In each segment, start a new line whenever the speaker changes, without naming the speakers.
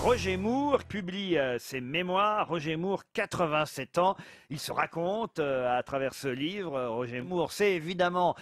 Roger Moore publie ses mémoires. Roger Moore, 87 ans. Il se raconte à travers ce livre. Roger Moore, c'est évidemment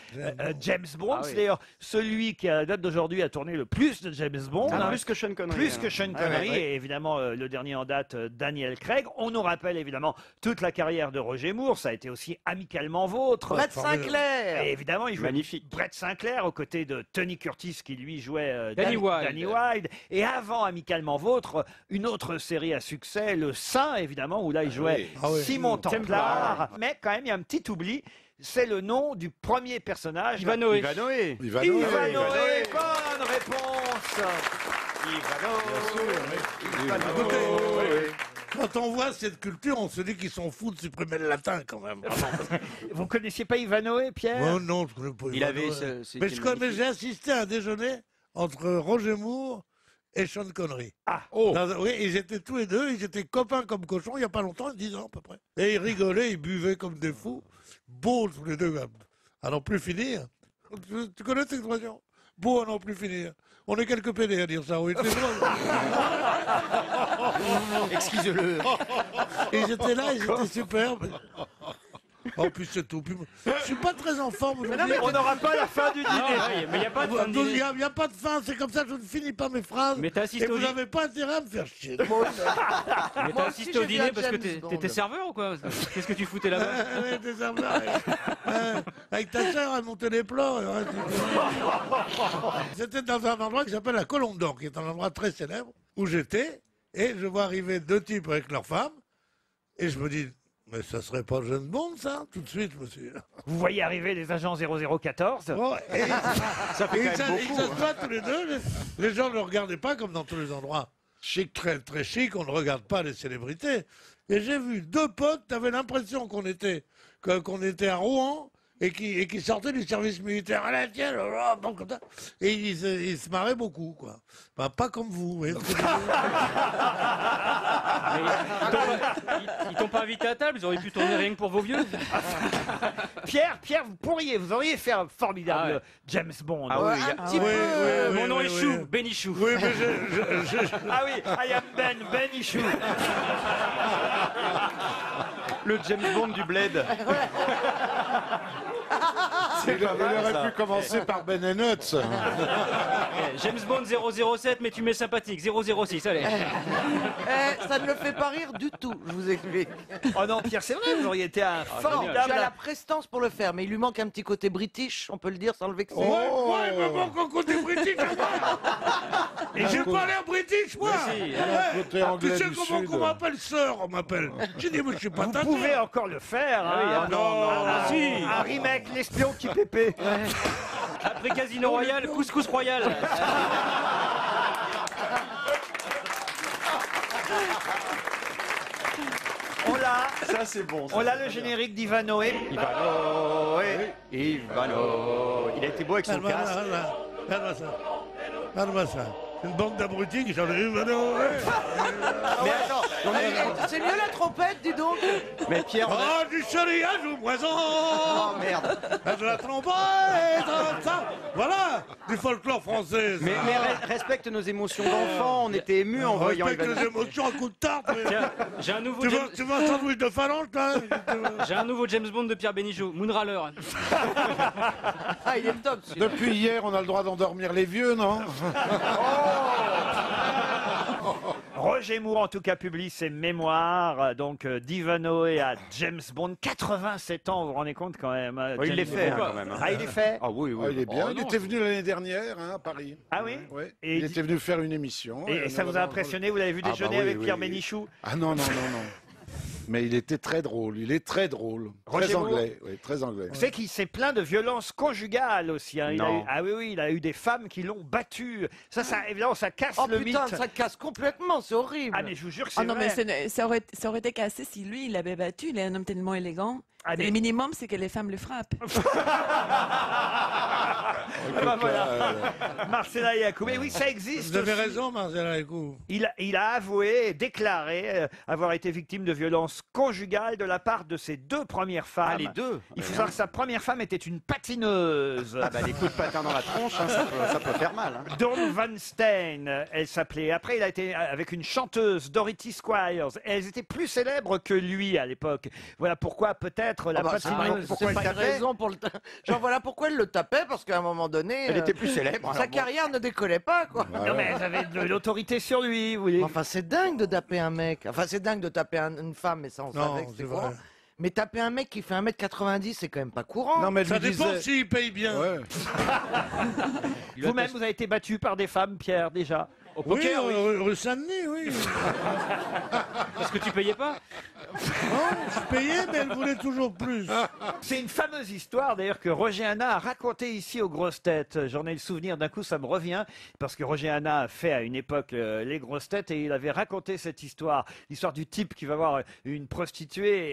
James Bond.
Ah oui.
C'est d'ailleurs celui qui, à la date d'aujourd'hui, a tourné le plus de James Bond.
Ah, plus que Sean Connery.
Plus que Sean Connery.
ouais.
Et évidemment, le dernier en date, Daniel Craig. On nous rappelle évidemment toute la carrière de Roger Moore. Ça a été aussi Amicalement Vôtre.
Brett Sinclair.
Et évidemment, il jouait
Magnifique.
Brett Sinclair aux côtés de Tony Curtis qui lui jouait
Danny Wilde.
Danny Wilde. Et avant Amicalement Vôtre, une autre série à succès, Le Saint, évidemment, où là il jouait Simon Templar. Mais quand même, il y a un petit oubli. C'est le nom du premier personnage.
Ivanoé.
Ivanoé. Bonne réponse.
Écoutez, quand on voit cette culture, on se dit qu'ils sont fous de supprimer le latin quand même.
Vous connaissiez pas Ivanoé, Pierre?
Oh non, je connais pas.
Il avait
Ivanoé.
ce.
Mais j'ai assisté à un déjeuner entre Roger Moore et Sean Connery.
Ah,
Oui, ils étaient tous les deux, ils étaient copains comme cochons il n'y a pas longtemps, 10 ans à peu près. Et ils rigolaient, ils buvaient comme des fous. Beaux tous les deux, à n'en plus finir. Tu connais cette expression? Beau à n'en plus finir. On est quelques pédés à dire ça, oui. C'est drôle.
Excuse-le.
Ils étaient là, ils étaient superbes. Oh, puis c'est tout. Puis, je suis pas très en forme aujourd'hui.
on n'aura pas la fin du dîner.
Mais il n'y a pas de fin de
Il
dîner.
n'y a pas de fin, c'est comme ça, je ne finis pas mes phrases.
Mais t'as
Et
assisté
vous
au dîner.
n'avez pas intérêt à me faire chier.
Mais
Moi
t'as
aussi,
assisté
j'ai
au
vu
dîner
un
parce que
James Bond.
t'étais serveur ou quoi? Qu'est-ce que tu foutais là-bas?
Ouais, des affaires, avec ta sœur, elle montait les plans. C'était dans un endroit qui s'appelle la Colombe d'Or, qui est un endroit très célèbre, où j'étais, et je vois arriver deux types avec leurs femmes, et je me dis, mais ça serait pas James Bond, ça? Tout de suite, monsieur.
Vous voyez arriver les agents 0014.
Bon, et
Ça fait
ils
quand même beaucoup.
s'assoient tous les deux. Les gens ne le regardaient pas comme dans tous les endroits chic, très, très chic. On ne regarde pas les célébrités. Et j'ai vu deux potes, t'avais l'impression qu'on était à Rouen et qui sortaient du service militaire. À la tienne, bon, comme ça. Et ils se marraient beaucoup, quoi. Bah, pas comme vous, voyez ce que je veux dire.
Ils t'ont pas invité à table, ils auraient pu tourner rien que pour vos vieux.
Pierre, vous auriez fait un formidable
Ah ouais.
James Bond.
Ah oui,
Un petit
oui,
peu.
oui,
Mon nom
oui,
est
oui.
Chou, Benichou.
Oui, mais
Ah oui, I am Ben Ichou.
Le James Bond du Bled.
Il aurait pu commencer par Ben Nuts.
James Bond 007, mais tu mets sympathique. 006, allez.
Ça ne le fait pas rire du tout, je vous explique.
Oh non, Pierre, c'est vrai, vous auriez été un
Non, tu
formidable.
as la prestance pour le faire, mais il lui manque un petit côté british, on peut le dire sans le vexer.
Ouais, mais bon, quand côté british, et j'ai pas l'air british, moi.
si,
côté anglais
Tu sais
du
comment
Sud.
qu'on m'appelle sœur, on m'appelle. J'ai dit, moi, je suis pas
Vous
ta
pouvez
sœur.
encore le faire.
Ah oui,
hein.
ah non, si.
Un remake, l'espion qui pépait.
Après Casino Royal, Couscous Royal.
On l'a.
Ça, c'est bon.
On a le générique d'Ivanoé.
Ivanoé. Il a été beau avec son
Regarde-moi
casque.
ça, regarde-moi ça. Regarde-moi ça. Une bande d'abrutis qui chantent.
Mais attends,
C'est mieux la trompette, dis donc.
mais Pierre,
Oh, du chérittage au poison.
Oh merde.
De la trompette, ça. Voilà, du folklore français. ça.
Mais respecte nos émotions d'enfant, on était émus en voyant
Respecte les
Ivanoé.
émotions à coups de tarte.
Tiens, j'ai un nouveau
Tu veux un sandwich de phalange, toi?
J'ai un nouveau James Bond de Pierre Bénichou, Moonraller.
Ah, il est top, celui-là.
Depuis hier, on a le droit d'endormir les vieux, non?
Roger Moore, en tout cas, publie ses mémoires, donc d'Ivanoé à James Bond. 87 ans, vous vous rendez compte quand même.
il
James
l'est fait
Bond.
quand même.
Ah, il est fait.
Ah oui,
Ah, il est bien.
Oh,
il
non,
était venu l'année dernière hein, à Paris.
Ah oui
Ouais.
Et
Il était venu faire une émission.
Et ça vous a impressionné? Vous l'avez vu
Ah,
déjeuner
bah oui,
avec
oui,
Pierre
oui.
Bénichou?
Ah non, non, non, non. Mais il était très drôle. Il est très drôle.
Roger
Très
Moore
anglais. Oui, très anglais.
Vous savez qu'il s'est plaint de violences conjugales aussi. Hein.
Non.
Ah oui, oui, il a eu des femmes qui l'ont battu. Ça, évidemment, ça casse
Oh
le
putain,
mythe.
ça casse complètement, c'est horrible.
Ah mais je vous jure que c'est
Ah non,
vrai.
mais ça aurait été cassé si lui, il l'avait battu. Il est un homme tellement élégant.
Ah, mais-
Le minimum, c'est que les femmes le frappent.
Ah bah voilà. Marcella Yacoub. Mais oui, ça existe.
Vous avez
aussi.
raison, Marcella Yacoub.
Il a avoué, déclaré avoir été victime de violences conjugales de la part de ses deux premières femmes.
Ah, les deux.
Il faut savoir que sa première femme était une patineuse.
Ah bah les coups de patin dans la tronche, hein, ça peut faire mal. Hein.
Dawn Van Steen, elle s'appelait. Après, il a été avec une chanteuse, Dorothy Squires. Elles étaient plus célèbres que lui à l'époque. Voilà pourquoi peut-être la patineuse.
C'est pas une raison pour le. Genre voilà pourquoi elle le tapait parce qu'à un moment donné.
Elle était plus célèbre.
Sa carrière ne décollait pas quoi.
Non mais elles avaient de l'autorité sur lui, vous voyez.
Enfin c'est dingue de taper un mec. Enfin c'est dingue de taper une femme, mais ça on
Non,
savait que
c'est
c'est
vrai.
courant. Mais taper un mec qui fait 1m90, c'est quand même pas courant.
Non mais elle
Ça
lui
dépend
disait.
s'il paye bien.
Ouais.
Vous-même, vous avez été battu par des femmes, Pierre, déjà.
Au
Oui,
poker, oui.
rue Saint-Denis, oui.
Parce que tu payais pas.
Non, je payais, mais elle voulait toujours plus.
C'est une fameuse histoire d'ailleurs que Roger Hanna a racontée ici aux grosses têtes. J'en ai le souvenir, d'un coup ça me revient, parce que Roger Hanna a fait à une époque les grosses têtes et il avait raconté cette histoire. L'histoire du type qui va voir une prostituée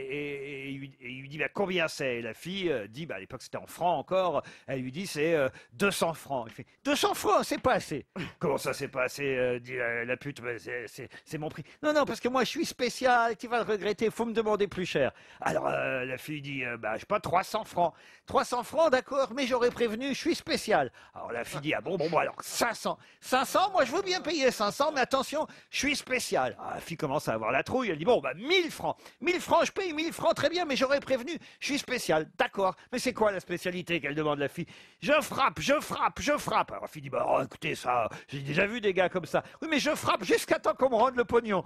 et il lui dit bah, combien c'est. Et la fille dit, bah, à l'époque c'était en francs encore, elle lui dit c'est 200 francs. Il fait 200 francs, c'est pas assez. Comment ça c'est pas assez dit la pute, bah, c'est mon prix. Non, non, parce que moi je suis spécial, tu vas le regretter, faut me demander plus cher. Alors la fille dit, bah, je sais pas, 300 francs. 300 francs, d'accord, mais j'aurais prévenu, je suis spécial. Alors la fille dit, ah bon, alors 500. 500, moi je veux bien payer 500, mais attention, je suis spécial. Alors, la fille commence à avoir la trouille, elle dit, bon, bah 1000 francs. 1000 francs, je paye 1000 francs, très bien, mais j'aurais prévenu, je suis spécial. D'accord, mais c'est quoi la spécialité qu'elle demande la fille? Je frappe, je frappe, je frappe. Alors la fille dit, bah oh, écoutez, ça, j'ai déjà vu des gars comme ça. Oui, mais je frappe jusqu'à temps qu'on me rende le pognon.